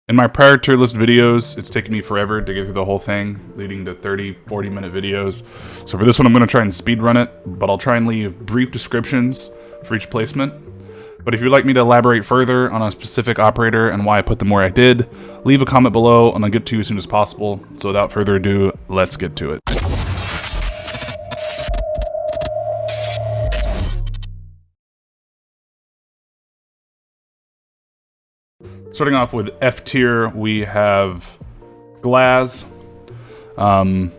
In my prior tier list videos, it's taken me forever to get through the whole thing, leading to 30, 40-minute videos. So for this one, I'm going to try and speed run it, but I'll try and leave brief descriptions for each placement. But if you'd like me to elaborate further on a specific operator and why I put them where I did, leave a comment below and I'll get to you as soon as possible. So without further ado, let's get to it. Starting off with F tier, we have Glaz. To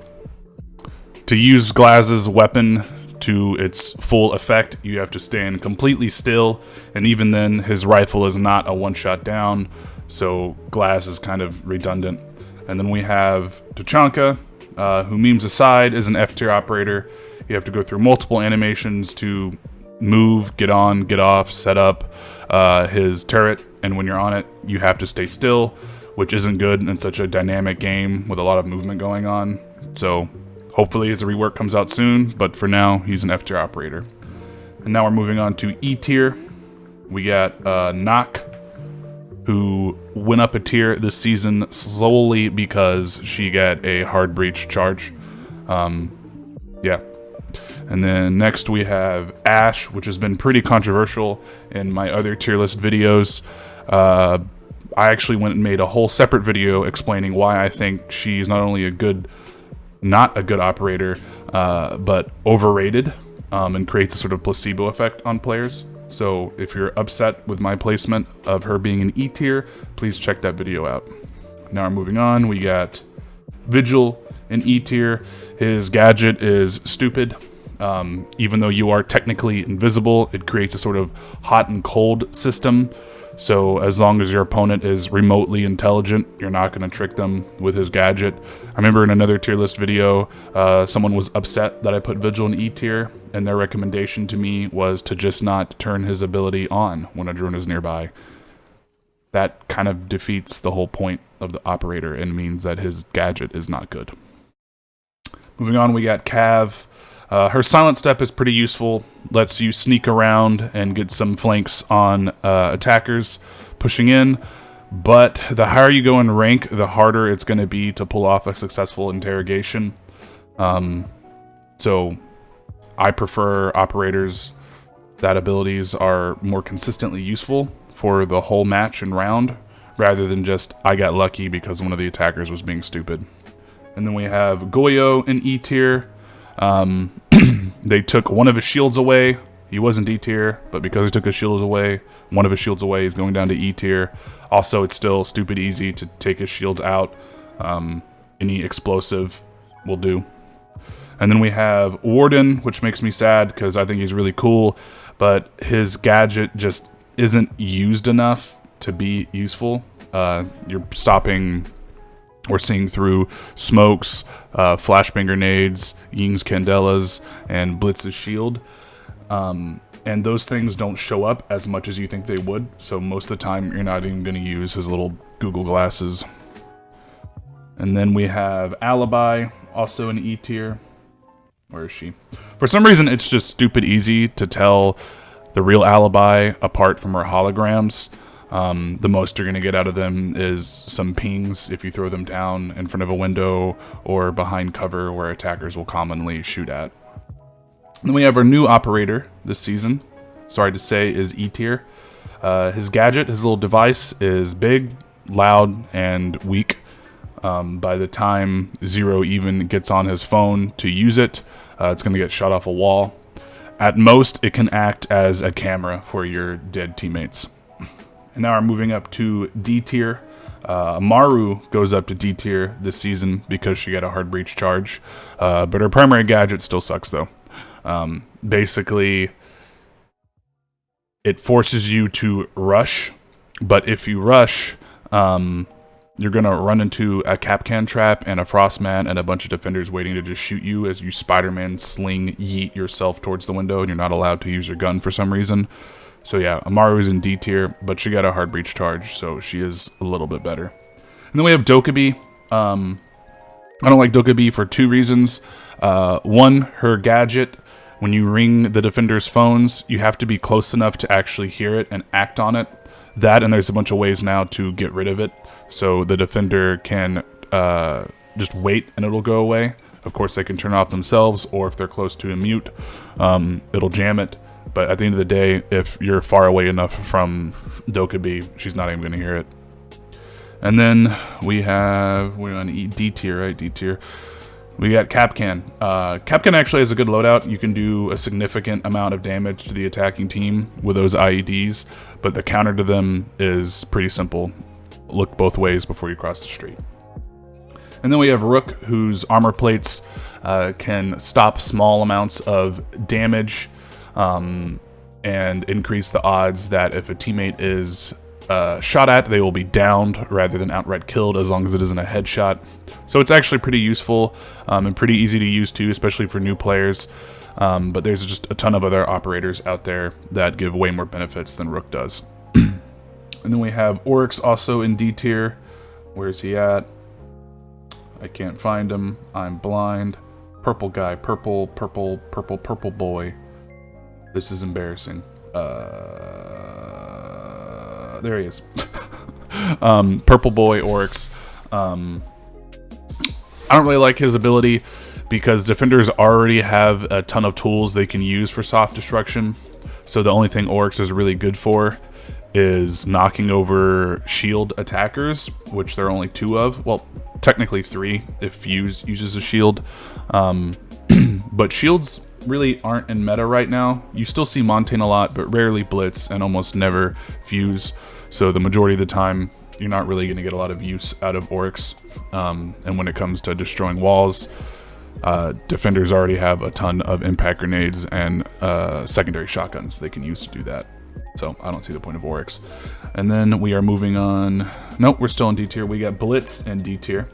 use Glaz's weapon to its full effect, you have to stand completely still, and even then, his rifle is not a one-shot down, so Glaz is kind of redundant. And then we have Tachanka, who, memes aside, is an F tier operator. You have to go through multiple animations to move, get on, get off, set up his turret, and when you're on it, you have to stay still, which isn't good in such a dynamic game with a lot of movement going on. So hopefully his rework comes out soon, but for now, he's an F tier operator. And now we're moving on to E tier. We got Nock, who went up a tier this season solely because she got a hard breach charge. Yeah. And then next we have Ash, which has been pretty controversial in my other tier list videos. I actually went and made a whole separate video explaining why I think she's not only not a good operator, but overrated, and creates a sort of placebo effect on players. So if you're upset with my placement of her being an E tier, please check that video out. Now we're moving on. We got Vigil in E tier. His gadget is stupid. Even though you are technically invisible, it creates a sort of hot and cold system. So as long as your opponent is remotely intelligent, you're not going to trick them with his gadget. I remember in another tier list video, someone was upset that I put Vigil in E tier, and their recommendation to me was to just not turn his ability on when a drone is nearby. That kind of defeats the whole point of the operator and means that his gadget is not good. Moving on, we got Cav. Her silent step is pretty useful, lets you sneak around and get some flanks on attackers pushing in, but the higher you go in rank, the harder it's going to be to pull off a successful interrogation. So I prefer operators that abilities are more consistently useful for the whole match and round, rather than just I got lucky because one of the attackers was being stupid. And then we have Goyo in E tier. They took one of his shields away. He wasn't D tier, but because he took his shields away, one of his shields away, he's going down to E tier. Also, it's still stupid easy to take his shields out. Any explosive will do. And then we have Warden, which makes me sad because I think he's really cool, but his gadget just isn't used enough to be useful. You're stopping or seeing through smokes, flashbang grenades, Ying's candelas, and Blitz's shield. And those things don't show up as much as you think they would, so most of the time you're not even going to use his little Google glasses. And then we have Alibi, also in E tier. Where is she? For some reason, it's just stupid easy to tell the real Alibi apart from her holograms. The most you're going to get out of them is some pings if you throw them down in front of a window or behind cover where attackers will commonly shoot at. And then we have our new operator this season, sorry to say, is E tier. His gadget, his little device, is big, loud, and weak. By the time Zero even gets on his phone to use it, it's going to get shot off a wall. At most, it can act as a camera for your dead teammates. And now we're moving up to D tier. Maru goes up to D tier this season because she got a hard breach charge. But her primary gadget still sucks though. Basically, it forces you to rush. But if you rush, you're going to run into a Capcan trap and a Frostman and a bunch of defenders waiting to just shoot you as you Spider-Man sling yeet yourself towards the window, and you're not allowed to use your gun for some reason. So yeah, Amaru's in D tier, but she got a hard breach charge, so she is a little bit better. And then we have Dokkaebi. I don't like Dokkaebi for two reasons. One, her gadget, when you ring the defender's phones, you have to be close enough to actually hear it and act on it. That, and there's a bunch of ways now to get rid of it. So the defender can just wait and it'll go away. Of course, they can turn it off themselves, or if they're close to a mute, it'll jam it. But at the end of the day, if you're far away enough from Dokkaebi, she's not even going to hear it. And then we're on D tier, right? D tier. We got Capcan. Capcan actually has a good loadout. You can do a significant amount of damage to the attacking team with those IEDs, but the counter to them is pretty simple. Look both ways before you cross the street. And then we have Rook, whose armor plates can stop small amounts of damage and increase the odds that if a teammate is shot at, they will be downed rather than outright killed, as long as it isn't a headshot. So it's actually pretty useful and pretty easy to use too, especially for new players. But there's just a ton of other operators out there that give way more benefits than Rook does. And then we have Oryx also in D tier. Where's he at? I can't find him. I'm blind. Purple guy. Purple boy. This is embarrassing. There he is. Purple boy Oryx. I don't really like his ability because defenders already have a ton of tools they can use for soft destruction. So the only thing Oryx is really good for is knocking over shield attackers, which there are only 2 of. Well, technically 3 if Fuse uses a shield. But shields really aren't in meta right now. You still see Montane a lot, but rarely Blitz and almost never Fuse. So the majority of the time, you're not really going to get a lot of use out of Oryx. And when it comes to destroying walls, defenders already have a ton of impact grenades and secondary shotguns they can use to do that. So I don't see the point of Oryx. And then we are moving on. Nope, we're still in D tier. We got Blitz in D tier.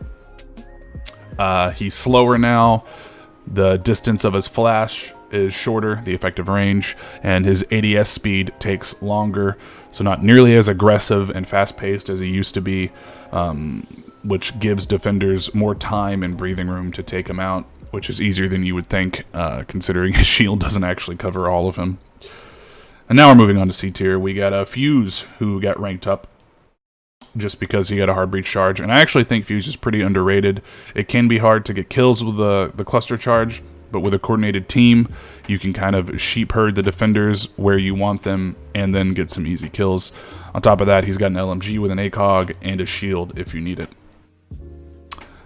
He's slower now. The distance of his flash is shorter, the effective range, and his ADS speed takes longer, so not nearly as aggressive and fast-paced as he used to be, which gives defenders more time and breathing room to take him out, which is easier than you would think, considering his shield doesn't actually cover all of him. And now we're moving on to C tier. We got a Fuse who got ranked up just because he got a hard breach charge, and I actually think Fuse is pretty underrated. It can be hard to get kills with the cluster charge, but with a coordinated team, you can kind of sheep herd the defenders where you want them and then get some easy kills. On top of that, he's got an LMG with an ACOG and a shield if you need it.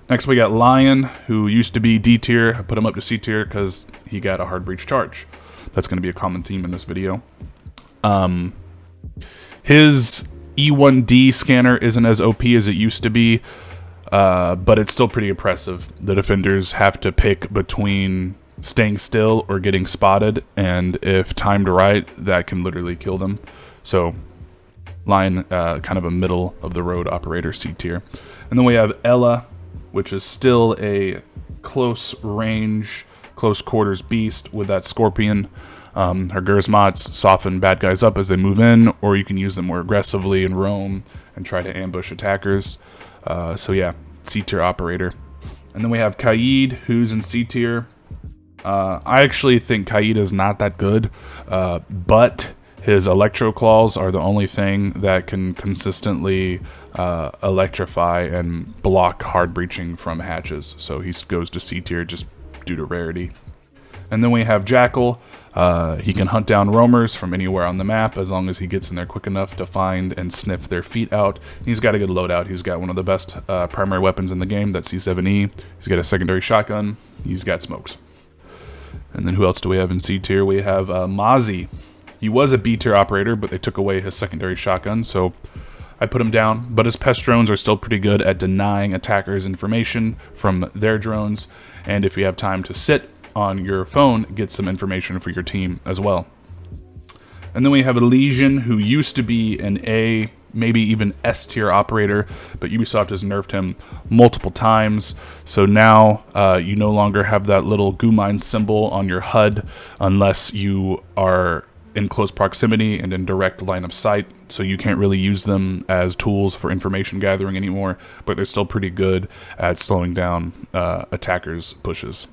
Next we got Lion, who used to be D tier. I put him up to C tier because he got a hard breach charge. That's going to be a common theme in this video. His E1D scanner isn't as OP as it used to be, but it's still pretty impressive. The defenders have to pick between staying still or getting spotted, and if timed right, that can literally kill them. So Lion, kind of a middle of the road operator, C tier. And then we have Ella, which is still a close range, close quarters beast with that scorpion. Her Gersmots soften bad guys up as they move in, or you can use them more aggressively and roam and try to ambush attackers. So yeah, C tier operator. And then we have Kaid, who's in C tier. I actually think Kaid is not that good, but his electro claws are the only thing that can consistently electrify and block hard breaching from hatches. So he goes to C tier just due to rarity. And then we have Jackal. He can hunt down roamers from anywhere on the map as long as he gets in there quick enough to find and sniff their feet out. He's got a good loadout. He's got one of the best primary weapons in the game, that C7E. He's got a secondary shotgun. He's got smokes. And then who else do we have in C tier? We have Mozzie. He was a B tier operator, but they took away his secondary shotgun, so I put him down. But his pest drones are still pretty good at denying attackers information from their drones. And if you have time to sit on your phone, get some information for your team as well. And then we have Elysian, who used to be an A, maybe even S tier operator, but Ubisoft has nerfed him multiple times. So now you no longer have that little goo mine symbol on your HUD unless you are in close proximity and in direct line of sight. So you can't really use them as tools for information gathering anymore, but they're still pretty good at slowing down attackers' pushes.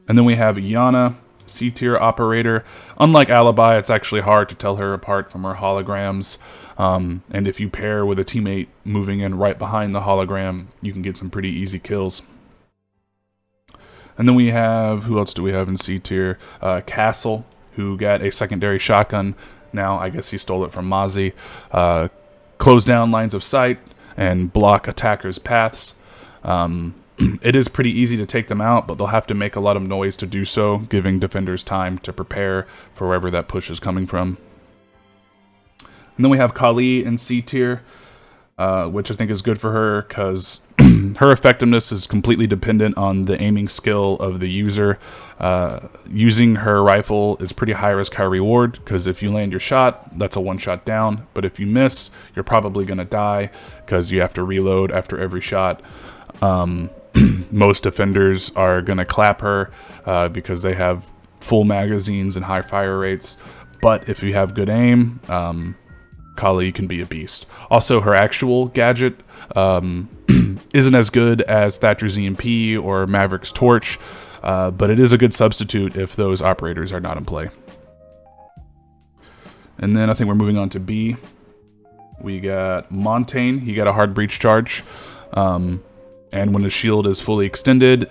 And then we have Yana, C tier operator. Unlike Alibi, it's actually hard to tell her apart from her holograms. And if you pair with a teammate moving in right behind the hologram, you can get some pretty easy kills. And then we have, who else do we have in C tier? Castle, who got a secondary shotgun. Now, I guess he stole it from Mozzie. Close down lines of sight and block attackers' paths. It is pretty easy to take them out, but they'll have to make a lot of noise to do so, giving defenders time to prepare for wherever that push is coming from. And then we have Kali in C tier, which I think is good for her because her effectiveness is completely dependent on the aiming skill of the user. Using her rifle is pretty high risk, high reward, because if you land your shot, that's a one-shot down. But if you miss, you're probably going to die because you have to reload after every shot. Most defenders are going to clap her because they have full magazines and high fire rates. But if you have good aim, Kali can be a beast. Also, her actual gadget isn't as good as Thatcher's EMP or Maverick's Torch, but it is a good substitute if those operators are not in play. And then I think we're moving on to B. We got Montane. He got a hard breach charge. And when his shield is fully extended,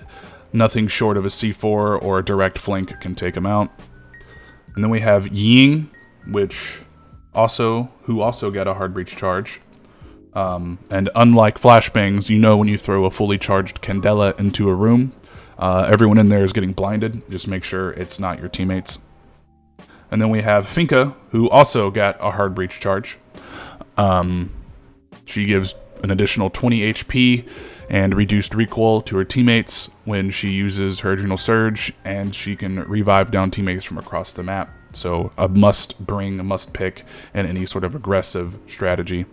nothing short of a C4 or a direct flank can take him out. And then we have Ying, who also got a hard breach charge. And unlike flashbangs, you know when you throw a fully charged Candela into a room, everyone in there is getting blinded. Just make sure it's not your teammates. And then we have Finka, who also got a hard breach charge. She gives an additional 20 HP and reduced recoil to her teammates when she uses her Adrenal Surge, and she can revive down teammates from across the map. So a must bring, a must pick in any sort of aggressive strategy.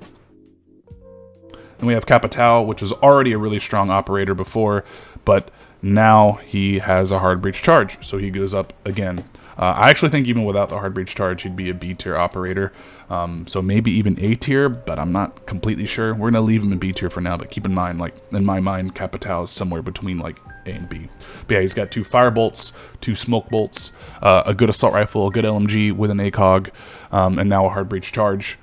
And we have Capitao, which was already a really strong operator before, but now he has a hard breach charge, so he goes up again. I actually think even without the hard breach charge, he'd be a B tier operator. So maybe even A tier, but I'm not completely sure. We're gonna leave him in B tier for now, but keep in mind, like in my mind, Capitao is somewhere between like A and B. But yeah, he's got 2 fire bolts, 2 smoke bolts, a good assault rifle, a good LMG with an ACOG, and now a hard breach charge.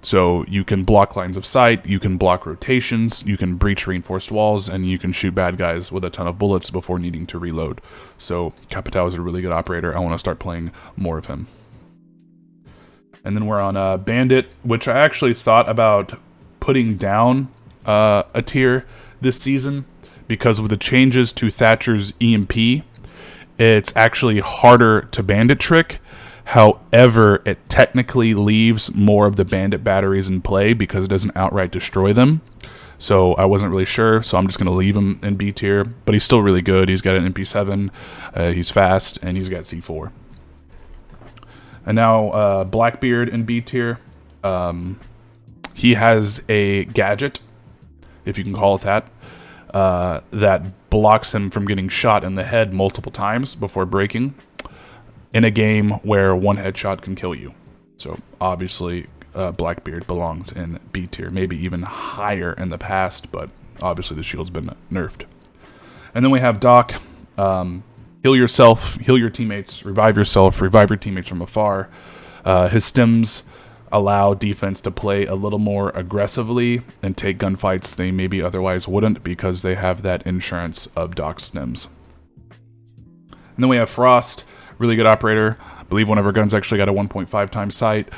So you can block lines of sight, you can block rotations, you can breach reinforced walls, and you can shoot bad guys with a ton of bullets before needing to reload. So Capitao is a really good operator. I want to start playing more of him. And then we're on Bandit, which I actually thought about putting down a tier this season, because with the changes to Thatcher's EMP, it's actually harder to Bandit trick. However, it technically leaves more of the Bandit batteries in play because it doesn't outright destroy them. So I wasn't really sure, so I'm just going to leave him in B tier. But he's still really good. He's got an MP7, he's fast, and he's got C4. And now Blackbeard in B tier. He has a gadget, if you can call it that, that blocks him from getting shot in the head multiple times before breaking, in a game where one headshot can kill you. So obviously Blackbeard belongs in B tier, maybe even higher in the past, but obviously the shield's been nerfed. And then we have Doc. Heal yourself, heal your teammates, revive yourself, revive your teammates from afar. His stims allow defense to play a little more aggressively and take gunfights they maybe otherwise wouldn't, because they have that insurance of Doc's stims. And then we have Frost. Really good operator. I believe one of her guns actually got a 1.5 times sight.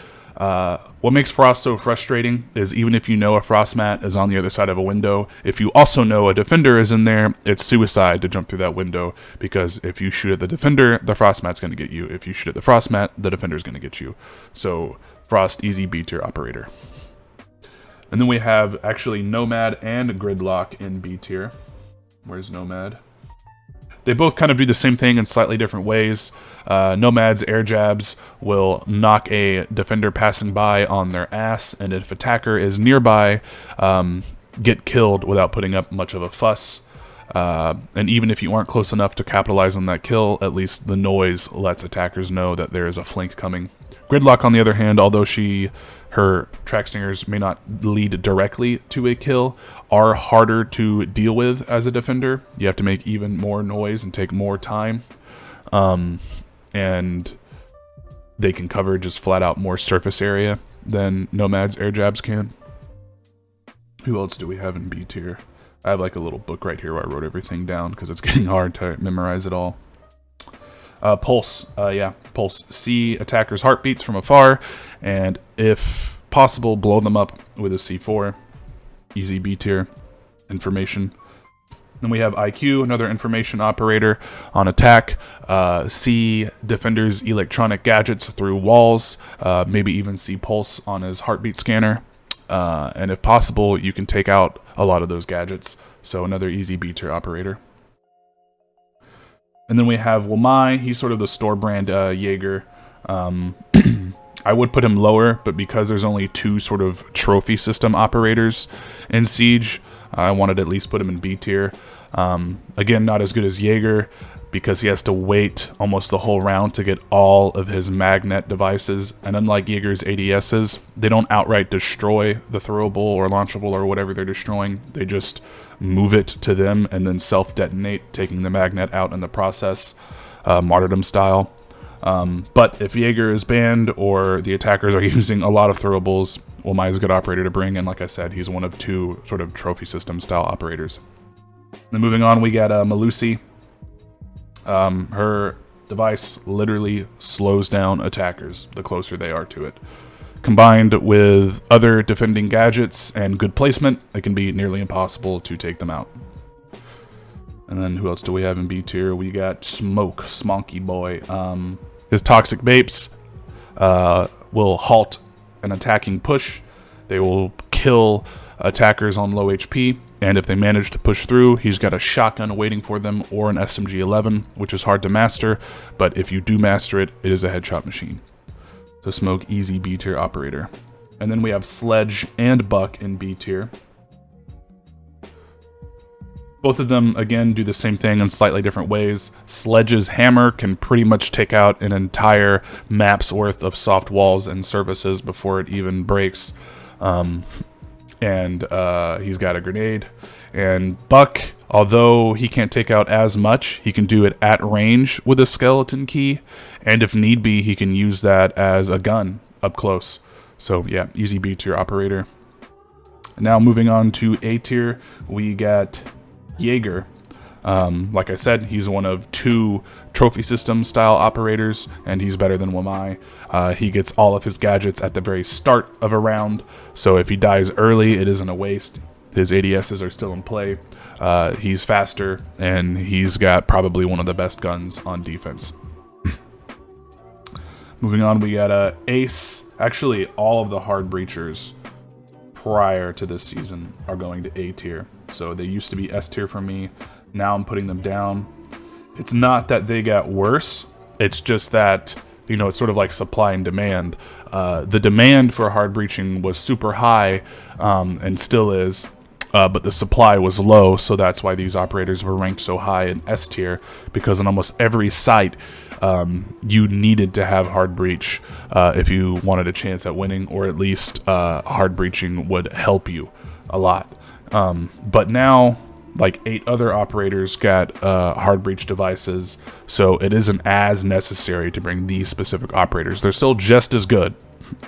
What makes Frost so frustrating is even if you know a Frost mat is on the other side of a window, if you also know a defender is in there, it's suicide to jump through that window, because if you shoot at the defender, the Frost mat's going to get you. If you shoot at the Frost mat, the defender's going to get you. So Frost, easy B tier operator. And then we have actually Nomad and Gridlock in B tier. Where's Nomad? They both kind of do the same thing in slightly different ways. Nomad's air jabs will knock a defender passing by on their ass, and if attacker is nearby, get killed without putting up much of a fuss. And even if you aren't close enough to capitalize on that kill, at least the noise lets attackers know that there is a flank coming. Gridlock, on the other hand, although her track stingers may not lead directly to a kill, are harder to deal with as a defender. You have to make even more noise and take more time. and they can cover just flat out more surface area than Nomad's air jabs can. Who else do we have in B tier? I have like a little book right here where I wrote everything down because it's getting hard to memorize it all. Pulse, Pulse. See attackers' heartbeats from afar, and if possible, blow them up with a C4. Easy B tier information. Then we have IQ, another information operator on attack. See defenders' electronic gadgets through walls. Maybe even see Pulse on his heartbeat scanner. And if possible, you can take out a lot of those gadgets. So another easy B tier operator. And then we have Wamai. He's sort of the store brand Jaeger. I would put him lower, but because there's only 2 sort of trophy system operators in Siege, I wanted to at least put him in B tier. Again, not as good as Jaeger, because he has to wait almost the whole round to get all of his magnet devices. And unlike Jaeger's ADSs, they don't outright destroy the throwable or launchable or whatever they're destroying. They just move it to them and then self-detonate, taking the magnet out in the process, martyrdom style. But if Jaeger is banned or the attackers are using a lot of throwables, Wamai is a good operator to bring. And like I said, he's one of 2 sort of trophy system style operators. Then moving on, we got Malusi. Her device literally slows down attackers the closer they are to it. Combined with other defending gadgets and good placement, it can be nearly impossible to take them out. And then who else do we have in B tier? We got Smoke, Smonky Boy. His toxic vapes will halt an attacking push. They will kill attackers on low HP. And if they manage to push through, he's got a shotgun waiting for them or an SMG-11, which is hard to master. But if you do master it, it is a headshot machine. So Smoke, easy B tier operator. And then we have Sledge and Buck in B tier. Both of them, again, do the same thing in slightly different ways. Sledge's hammer can pretty much take out an entire map's worth of soft walls and surfaces before it even breaks. And he's got a grenade. And Buck, although he can't take out as much, he can do it at range with a skeleton key. And if need be, he can use that as a gun up close. So yeah, easy B tier operator. Now moving on to A tier, we got Jaeger. Like I said, he's one of 2 trophy system style operators, and he's better than Wamai. He gets all of his gadgets at the very start of a round, so if he dies early, it isn't a waste. His ADSs are still in play. He's faster, and he's got probably one of the best guns on defense. Moving on, we got Ace. Actually, all of the hard breachers prior to this season are going to A tier. So they used to be S tier for me. Now I'm putting them down. It's not that they got worse. It's just that, you know, it's sort of like supply and demand. The demand for hard breaching was super high, and still is, but the supply was low, so that's why these operators were ranked so high in S tier, because on almost every site, you needed to have hard breach if you wanted a chance at winning, or at least hard breaching would help you a lot. But now, like 8 other operators got hard breach devices, so it isn't as necessary to bring these specific operators. They're still just as good,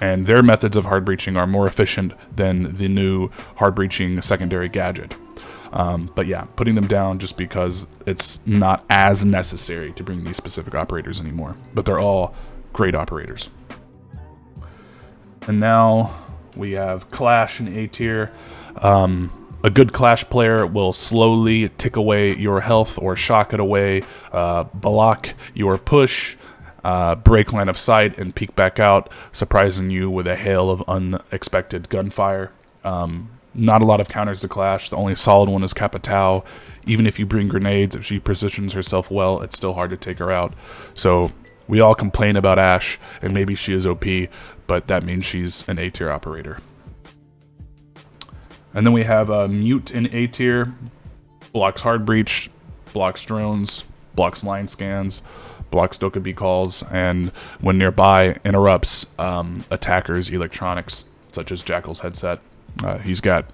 and their methods of hard breaching are more efficient than the new hard breaching secondary gadget. But yeah, putting them down just because it's not as necessary to bring these specific operators anymore. But they're all great operators. And now we have Clash in A tier. A good Clash player will slowly tick away your health or shock it away, block your push, break line of sight, and peek back out, surprising you with a hail of unexpected gunfire. Not a lot of counters to Clash. The only solid one is Capitao. Even if you bring grenades, if she positions herself well, it's still hard to take her out. So we all complain about Ashe, and maybe she is OP, but that means she's an A tier operator. And then we have Mute in A tier. Blocks hard breach, blocks drones, blocks line scans, blocks Dokkaebi calls, and when nearby, interrupts attackers' electronics, such as Jackal's headset. He's got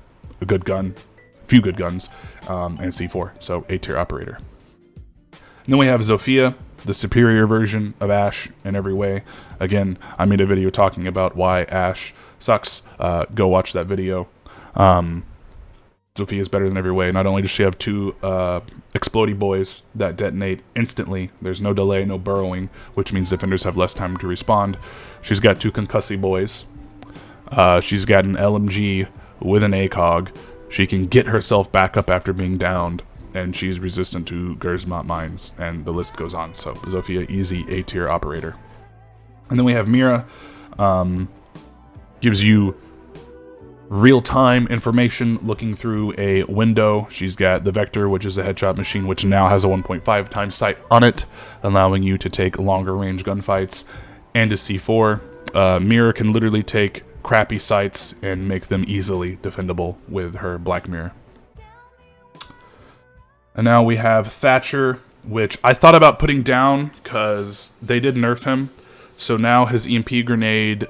a good gun, a few good guns, and C4, so A tier operator. And then we have Zofia. the superior version of Ashe in every way. Again, I made a video talking about why Ashe sucks. Go watch that video. Zofia is better than every way. Not only does she have 2 explodey boys that detonate instantly, there's no delay, no burrowing, which means defenders have less time to respond. She's got 2 concussy boys. She's got an LMG with an ACOG. She can get herself back up after being downed, and she's resistant to Gersmont mines, and the list goes on. So Zofia, easy A-tier operator. And then we have Mira. Gives you real-time information looking through a window. She's got the Vector, which is a headshot machine, which now has a 1.5 times sight on it, allowing you to take longer range gunfights, and a C4. Mira can literally take crappy sights and make them easily defendable with her Black Mirror. And now we have Thatcher, which I thought about putting down because they did nerf him. So now his EMP grenade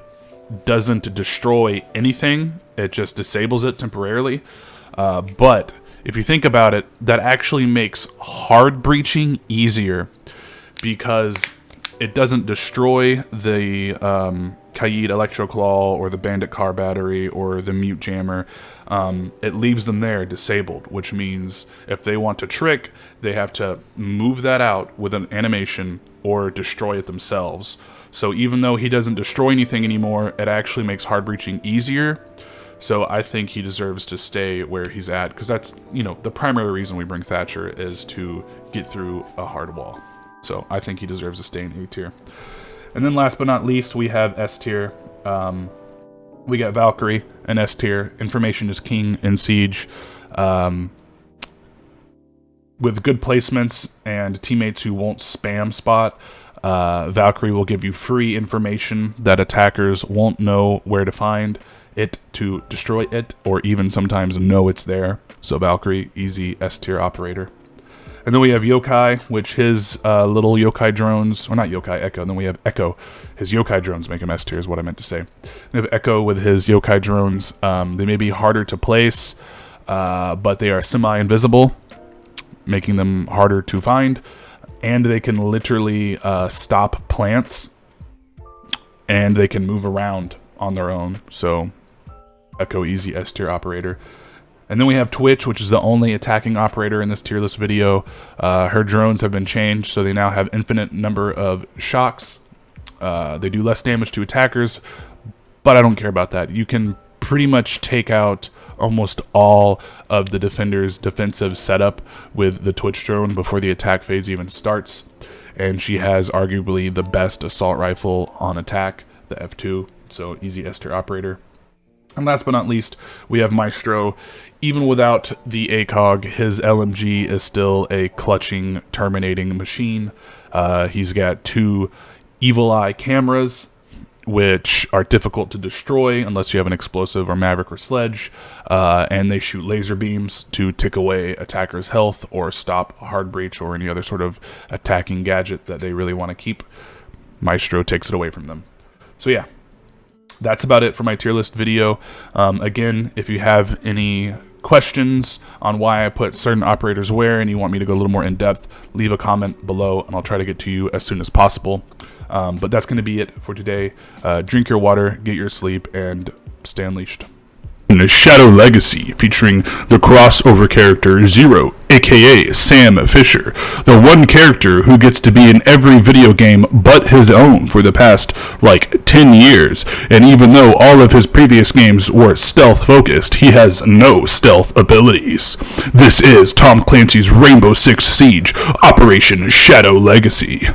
doesn't destroy anything. It just disables it temporarily. But if you think about it, that actually makes hard breaching easier because it doesn't destroy the Kaid Electro Claw or the Bandit car battery or the Mute Jammer. It leaves them there disabled, which means if they want to trick, they have to move that out with an animation or destroy it themselves. So even though he doesn't destroy anything anymore, it actually makes hard breaching easier. So I think he deserves to stay where he's at, because that's, you know, the primary reason we bring Thatcher is to get through a hard wall. So I think he deserves to stay in A tier. And then last but not least, we have S tier. We got Valkyrie and S tier. Information is king in Siege. With good placements and teammates who won't spam spot, Valkyrie will give you free information that attackers won't know where to find it to destroy it, or even sometimes know it's there. So Valkyrie, easy S tier operator. And then we have Yokai, which his little Yokai drones, or not Yokai, Echo. And then we have Echo. His Yokai drones make him S tier is what I meant to say. We have Echo with his Yokai drones. They may be harder to place, but they are semi-invisible, making them harder to find. And they can literally stop plants, and they can move around on their own. So Echo, easy S tier operator. And then we have Twitch, which is the only attacking operator in this tier list video. Her drones have been changed, so they now have infinite number of shocks. They do less damage to attackers, but I don't care about that. You can pretty much take out almost all of the defender's defensive setup with the Twitch drone before the attack phase even starts. And she has arguably the best assault rifle on attack, the F2, so easy S tier operator. And last but not least, we have Maestro. Even without the ACOG, his LMG is still a clutching, terminating machine. He's got 2 Evil Eye cameras, which are difficult to destroy unless you have an explosive or Maverick or Sledge. And they shoot laser beams to tick away attackers' health or stop a hard breach or any other sort of attacking gadget that they really want to keep. Maestro takes it away from them. So yeah. That's about it for my tier list video. Again, if you have any questions on why I put certain operators where and you want me to go a little more in depth, leave a comment below and I'll try to get to you as soon as possible. But that's going to be it for today. Drink your water, get your sleep, and stay unleashed. Shadow Legacy, featuring the crossover character Zero, aka Sam Fisher, the one character who gets to be in every video game but his own for the past, 10 years, and even though all of his previous games were stealth-focused, he has no stealth abilities. This is Tom Clancy's Rainbow Six Siege, Operation Shadow Legacy.